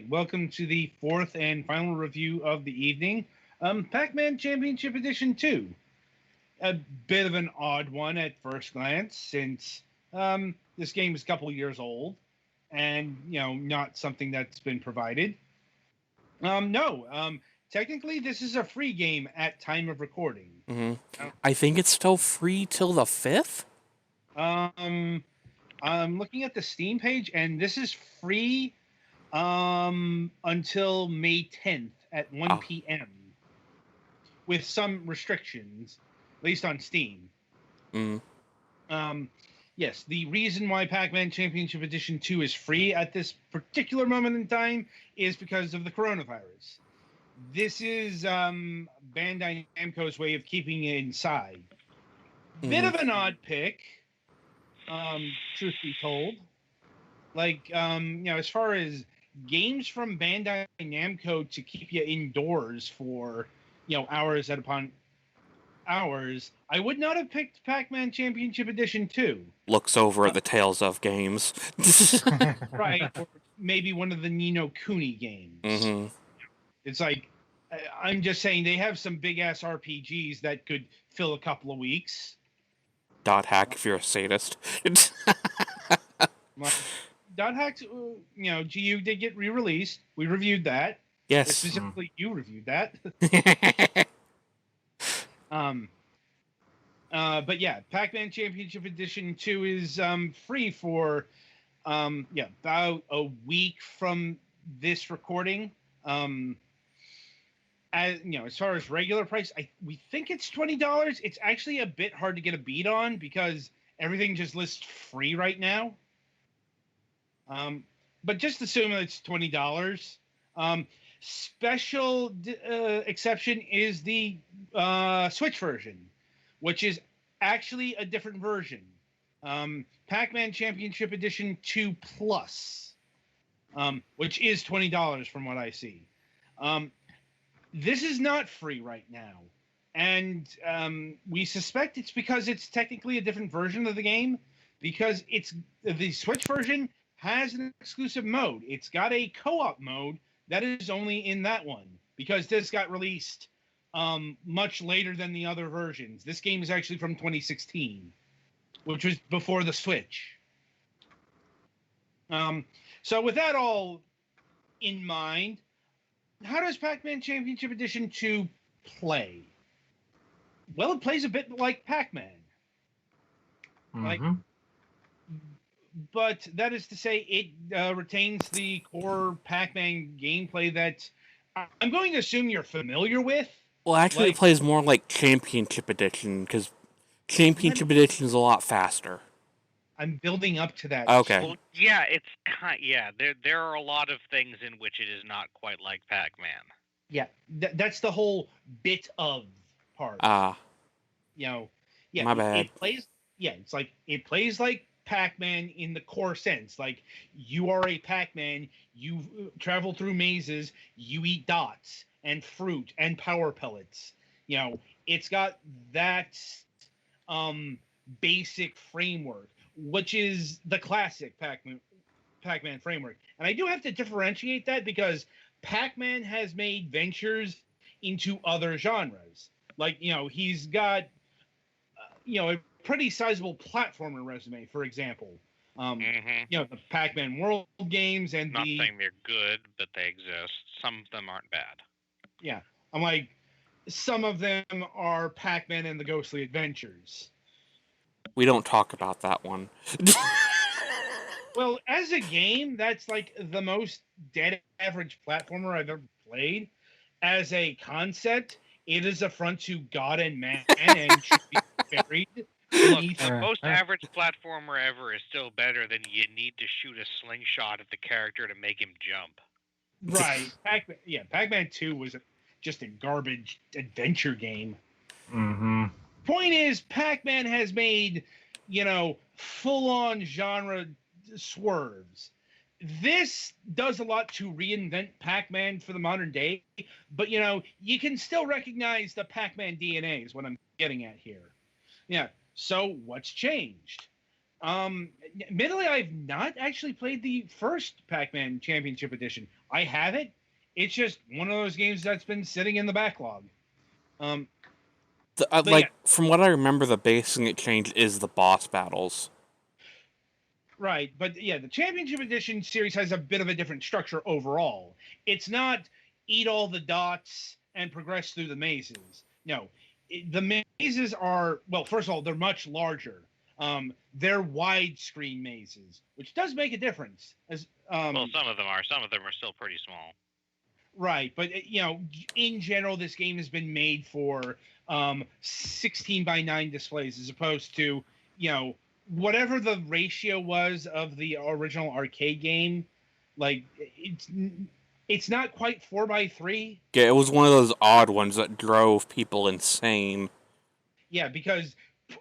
right, welcome to the fourth and final review of the evening. Pac-Man Championship Edition 2. A bit of an odd one at first glance, since this game is a couple years old, and not something that's been provided. No, technically this is a free game at time of recording. Hmm. I think it's still free till the 5th? Um, I'm looking at the Steam page, and this is free until May 10th at 1 Oh. p.m. with some restrictions, at least on Steam. Mm. Yes, the reason why Pac-Man Championship Edition 2 is free at this particular moment in time is because of the coronavirus. This is Bandai Namco's way of keeping it inside. Bit of an odd pick, truth be told. As far as games from Bandai Namco to keep you indoors for, hours upon hours, I would not have picked Pac-Man Championship Edition 2. Looks over at the Tales of games. Right, or maybe one of the Ni no Kuni games. Mm-hmm. It's like, I'm just saying they have some big-ass RPGs that could fill a couple of weeks. Dot hack if you're a sadist. Dot Hacks, GU did get re-released. We reviewed that. Yes. Specifically, you reviewed that. But yeah, Pac-Man Championship Edition 2 is free for about a week from this recording. As far as regular price, we think it's $20. It's actually a bit hard to get a beat on because everything just lists free right now. But just assume that it's $20. Special exception is the Switch version, which is actually a different version. Pac-Man Championship Edition 2 Plus, which is $20 from what I see. This is not free right now. And we suspect it's because it's technically a different version of the game, because the Switch version has an exclusive mode. It's got a co-op mode that is only in that one, because this got released much later than the other versions. This game is actually from 2016, which was before the Switch. So with that all in mind, how does Pac-Man Championship Edition 2 play? Well, it plays a bit like Pac-Man. Mm-hmm. But that is to say, it retains the core Pac-Man gameplay that I'm going to assume you're familiar with. Well, actually, it plays more like Championship Edition, because Championship Edition is a lot faster. I'm building up to that. Okay. Well, yeah, there are a lot of things in which it is not quite like Pac-Man. Yeah, that's the whole bit of part. My bad. It plays. Yeah, it's like it plays like Pac-Man in the core sense. Like, you are a Pac-Man, you travel through mazes, you eat dots and fruit and power pellets. It's got that basic framework, which is the classic Pac-Man framework. And I do have to differentiate that because Pac-Man has made ventures into other genres. Like, he's got a pretty sizable platformer resume, for example. The Pac-Man World games and Not saying they're good, but they exist. Some of them aren't bad. Yeah, I'm like, some of them are Pac-Man and the Ghostly Adventures. We don't talk about that one. Well, as a game, that's like the most dead average platformer I've ever played. As a concept, it is affront to God and man and should be buried. Look, the most average platformer ever is still better than you need to shoot a slingshot at the character to make him jump. Right. Pac-Man 2 was just a garbage adventure game. Mm-hmm. Point is, Pac-Man has made, full-on genre swerves. This does a lot to reinvent Pac-Man for the modern day, but, you can still recognize the Pac-Man DNA is what I'm getting at here. Yeah. So what's changed? Admittedly, I've not actually played the first Pac-Man Championship Edition. I have it. It's just one of those games that's been sitting in the backlog. But Like, yeah, from what I remember, the biggest thing that changed is the boss battles. right. But yeah, the Championship Edition series has a bit of a different structure overall. It's not eat all the dots and progress through the mazes. No, the mazes are, well, first of all, they're much larger. They're widescreen mazes, which does make a difference. As Well, some of them are. Some of them are still pretty small. Right, but in general, this game has been made for 16 by 9 displays, as opposed to whatever the ratio was of the original arcade game. Like it's not quite 4 by 3. Yeah, it was one of those odd ones that drove people insane. Yeah, because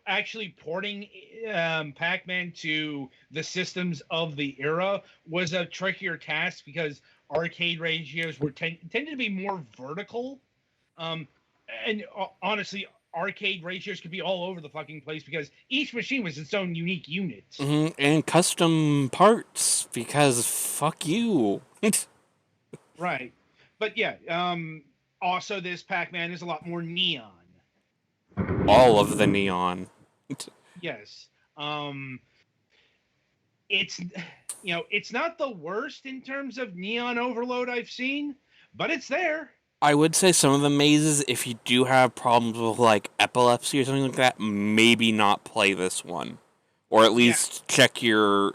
actually porting Pac-Man to the systems of the era was a trickier task because arcade ratios tended to be more vertical. And honestly, arcade ratios could be all over the fucking place because each machine was its own unique unit. And custom parts, because fuck you. Right. But yeah, also this Pac-Man is a lot more neon. All of the neon. Yes. It's it's not the worst in terms of neon overload I've seen, but it's there. I would say some of the mazes, if you do have problems with like epilepsy or something like that, maybe not play this one. Or at least check your,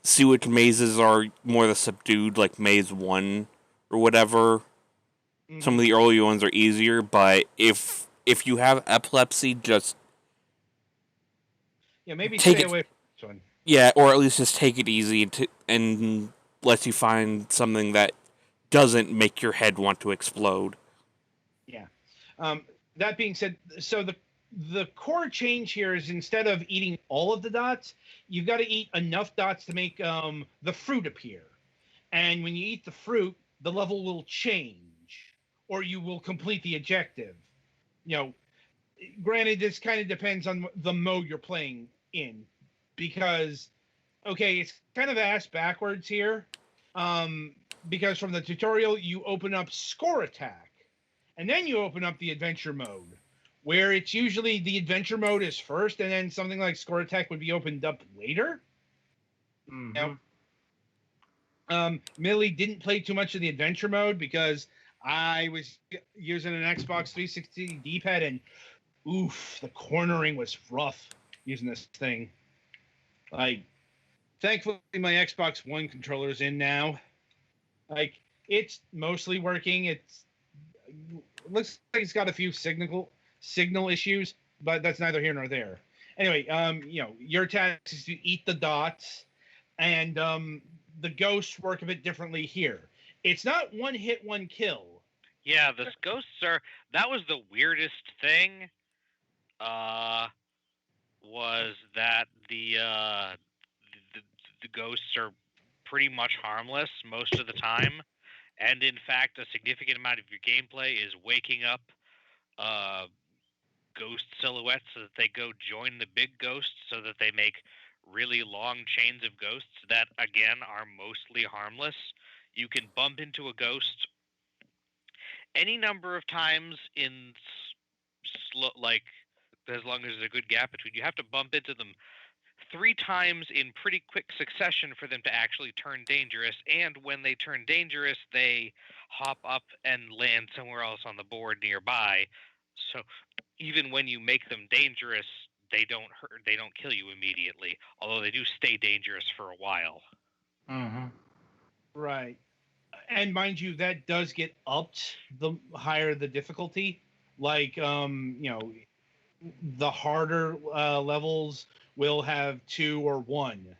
see which mazes are more the subdued, like maze 1 or whatever. Mm-hmm. Some of the earlier ones are easier, but if you have epilepsy, just maybe stay away from this one. Yeah, or at least just take it easy and let you find something that doesn't make your head want to explode. Yeah. That being said, so the core change here is instead of eating all of the dots, you've got to eat enough dots to make the fruit appear. And when you eat the fruit, the level will change, or you will complete the objective. Granted, this kind of depends on the mode you're playing in, because it's kind of ass backwards here. Because from the tutorial, you open up score attack, and then you open up the adventure mode, where it's usually the adventure mode is first, and then something like score attack would be opened up later. Mm-hmm. Millie didn't play too much of the adventure mode because I was using an Xbox 360 D-pad, and oof, the cornering was rough using this thing. Like, thankfully, my Xbox One controller's in now. Like, it's mostly working. It looks like it's got a few signal issues, but that's neither here nor there. Anyway, your task is to eat the dots, and the ghosts work a bit differently here. It's not one hit, one kill. Yeah, the ghosts are. That was the weirdest thing. Was that the ghosts are pretty much harmless most of the time, and in fact, a significant amount of your gameplay is waking up ghost silhouettes so that they go join the big ghosts, so that they make really long chains of ghosts that again are mostly harmless. You can bump into a ghost any number of times in like as long as there's a good gap between. You have to bump into them 3 times in pretty quick succession for them to actually turn dangerous, and when they turn dangerous, they hop up and land somewhere else on the board nearby. So even when you make them dangerous, they don't kill you immediately, although they do stay dangerous for a while. Mm-hmm. Right. And mind you, that does get upped the higher the difficulty. Like, the harder levels will have 2 or 1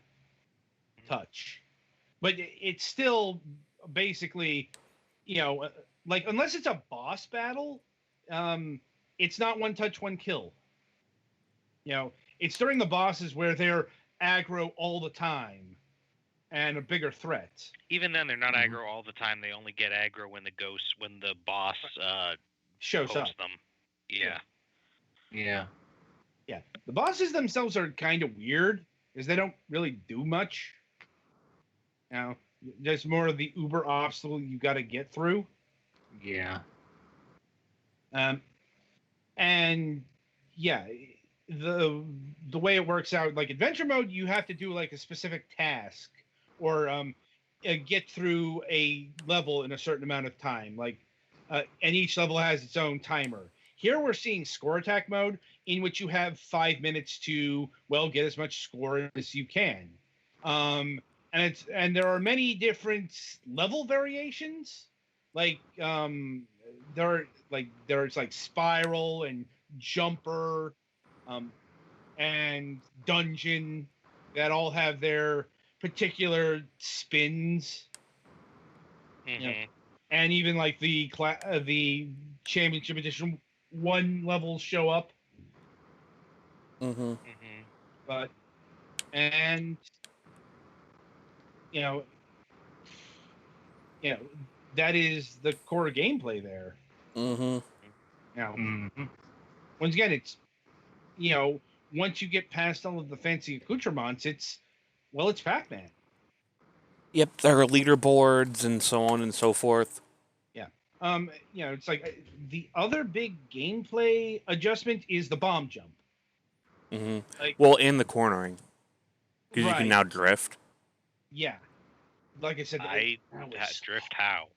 touch, but it's still basically, like, unless it's a boss battle, it's not 1 touch, 1 kill. It's during the bosses where they're aggro all the time and a bigger threat. Even then, they're not aggro all the time. They only get aggro when the boss shows up. them. Yeah. Yeah. Yeah, the bosses themselves are kind of weird because they don't really do much. Now, there's more of the uber obstacle you got to get through. Yeah. Um, and yeah, the way it works out, like adventure mode, you have to do like a specific task or get through a level in a certain amount of time. Like, and each level has its own timer. Here we're seeing score attack mode, in which you have 5 minutes to get as much score as you can. And there are many different level variations. Like there's like spiral and jumper, and dungeon that all have their particular spins. Mm-hmm. And even like the championship edition one levels show up. Mm-hmm. Mm-hmm. But and you know you know that is the core gameplay there. Mm-hmm. Now, Mm-hmm. once again, it's you know once you get past all of the fancy accoutrements, it's Pac-Man. Yep, there are leaderboards and so on and so forth. Yeah. It's like the other big gameplay adjustment is the bomb jump. Mm-hmm. Like, Well, and the cornering, because you can right. now drift. Yeah. Like I said, Drift how?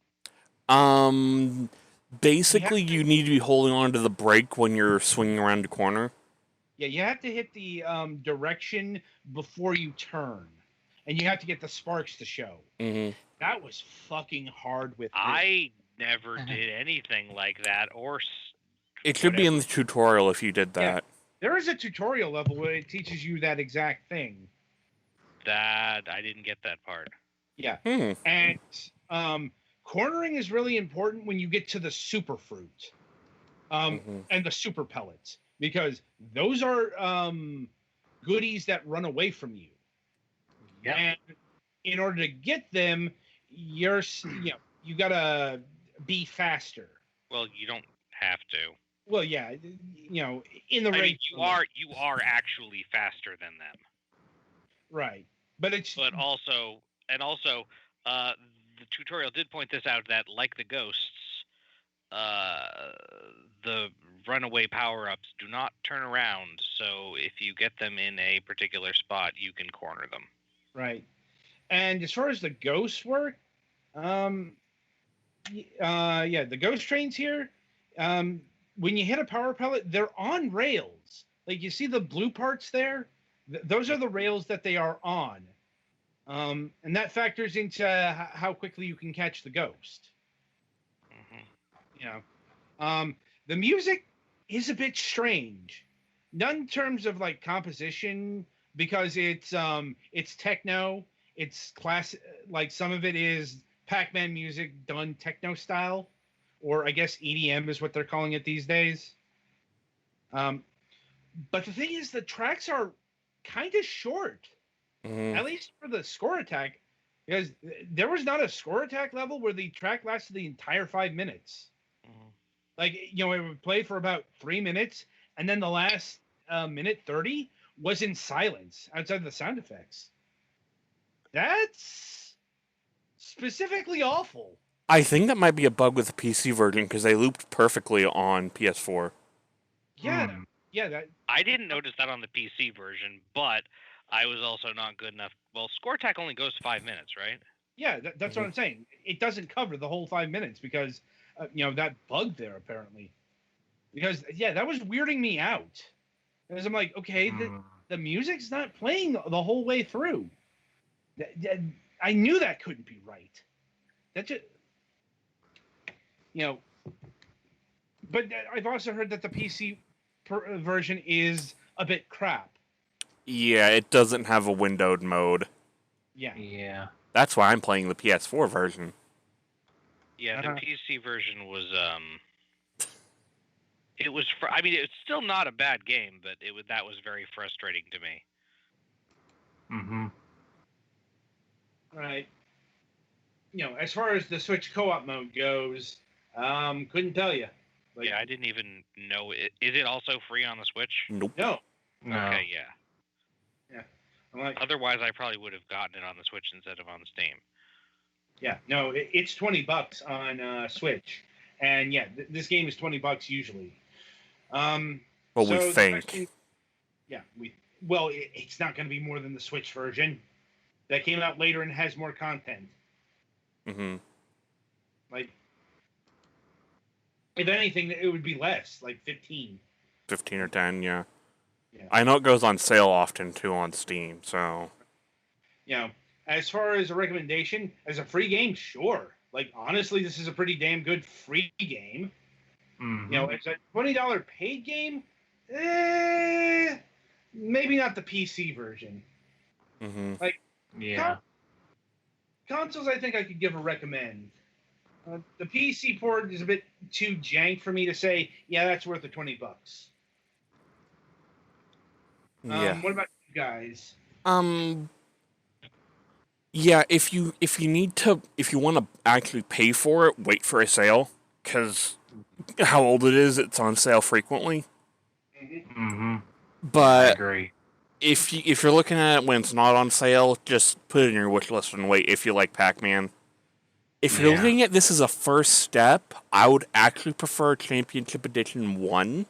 Basically, you need to be holding on to the brake when you're swinging around the corner. Yeah, you have to hit the direction before you turn, and you have to get the sparks to show. Mm-hmm. That was fucking hard with. I never did anything like that, or It should be in the whatever. tutorial if you did Yeah. that. There is a tutorial level where it teaches you that exact thing. That I didn't get that part. Yeah. Hmm. And cornering is really important when you get to the super fruit, and the super pellets, because those are goodies that run away from you. Yep. And in order to get them, you gotta be faster. Well, you don't have to. Well, yeah, in the I mean, race, you are actually faster than them. right? But also, the tutorial did point this out that, like the ghosts, the runaway power-ups do not turn around. So if you get them in a particular spot, you can corner them. right. And as far as the ghosts work, the ghost trains here, when you hit a power pellet, they're on rails. Like, you see the blue parts there? Those are the rails that they are on. And that factors into how quickly you can catch the ghost. Mm-hmm. The music is a bit strange. Not in terms of like composition, because it's techno, it's class, like some of it is Pac-Man music done techno style, or I guess EDM is what they're calling it these days. But the thing is, the tracks are kind of short, at least for the score attack, because there was not a score attack level where the track lasted the entire 5 minutes. Mm-hmm. Like, it would play for about 3 minutes, and then the last minute 30 was in silence outside of the sound effects. That's specifically awful. I think that might be a bug with the PC version because they looped perfectly on PS4. Yeah, I didn't notice that on the PC version, but I was also not good enough. Well, score attack only goes 5 minutes, right? Yeah, that's what I'm saying. It doesn't cover the whole 5 minutes because that bug there apparently. Because that was weirding me out. Because I'm like, okay, the music's not playing the whole way through. I knew that couldn't be right. That just, but I've also heard that the PC version is a bit crap. Yeah, it doesn't have a windowed mode. Yeah. That's why I'm playing the PS4 version. Yeah, the PC version was it was. I mean, it's still not a bad game, but that was very frustrating to me. Mm-hmm. Right. As far as the Switch co-op mode goes, couldn't tell you. I didn't even know it. Is it also free on the Switch? Nope. No, No. Okay, yeah. Yeah. I'm like, Otherwise, I probably would have gotten it on the Switch instead of on Steam. yeah, no, it's $20 on Switch, and yeah, this game is $20 usually. Well, so we the think. question- yeah, it's not going to be more than the Switch version that came out later and has more content. Mm-hmm. Like, if anything, it would be less, like 15. 15 or 10, yeah. Yeah. I know it goes on sale often, too, on Steam, so... You know, as far as a recommendation, as a free game, sure. Like, honestly, this is a pretty damn good free game. Mm-hmm. You know, as a $20 paid game, maybe not the PC version. Mm-hmm. Like, Yeah. consoles, I think I could give a recommend. The PC port is a bit too jank for me to say, yeah, that's worth the $20. Yeah. What about you guys? Yeah, if you want to actually pay for it, wait for a sale, because how old it is, it's on sale frequently. Mm-hmm. I But agree. if you're looking at it when it's not on sale, just put it in your wish list and wait if you like Pac-Man. If you're Yeah. looking at this as a first step, I would actually prefer Championship Edition 1.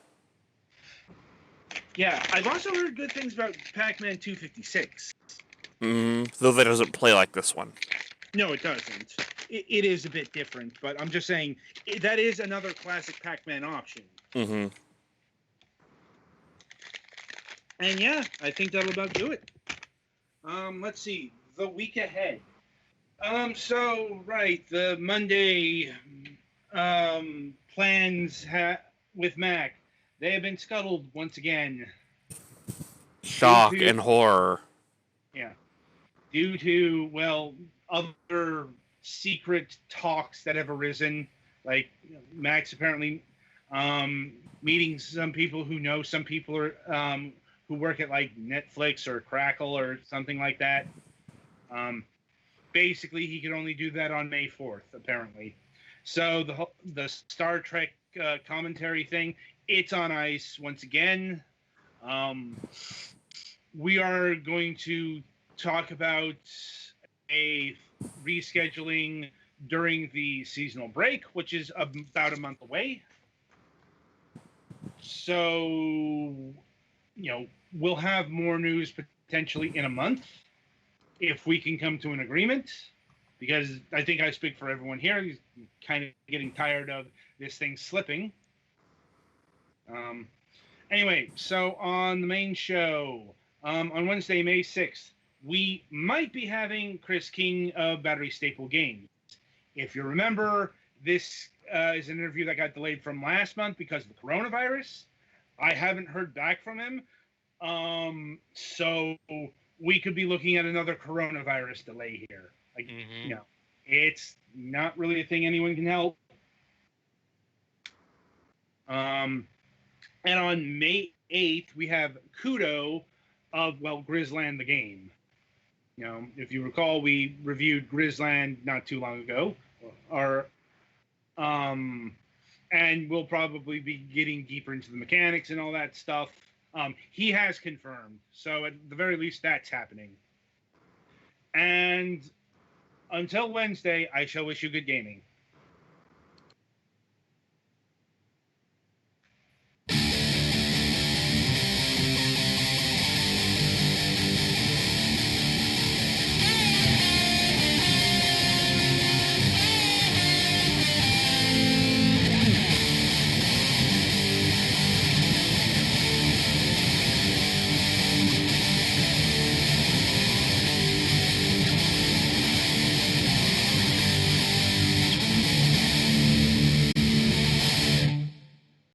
Yeah, I've also heard good things about Pac-Man 256. Though that doesn't play like this one. No, it doesn't. It is a bit different, but I'm just saying that is another classic Pac-Man option. Mm-hmm. And yeah, I think that'll about do it. Let's see. The week ahead. The Monday plans with Mac, they have been scuttled once again. Shock Due to- and horror. Yeah. Due to, well, other secret talks that have arisen. Like, Mac's apparently meeting some people who know some people are, who work at, like, Netflix or Crackle or something like that. Basically, he could only do that on May 4th, apparently. So the Star Trek commentary thing, it's on ice once again. We are going to talk about a rescheduling during the seasonal break, which is about a month away. So, we'll have more news potentially in a month if we can come to an agreement, because I think I speak for everyone here. He's kind of getting tired of this thing slipping. Anyway, so on the main show, on Wednesday, May 6th, we might be having Chris King of Battery Staple Games. If you remember, this is an interview that got delayed from last month because of the coronavirus. I haven't heard back from him. So we could be looking at another coronavirus delay here. Like, it's not really a thing anyone can help. And on May 8th, we have Kudo of, Grizzland the game. If you recall, we reviewed Grizzland not too long ago. And we'll probably be getting deeper into the mechanics and all that stuff. He has confirmed. So at the very least, that's happening. And until Wednesday, I shall wish you good gaming.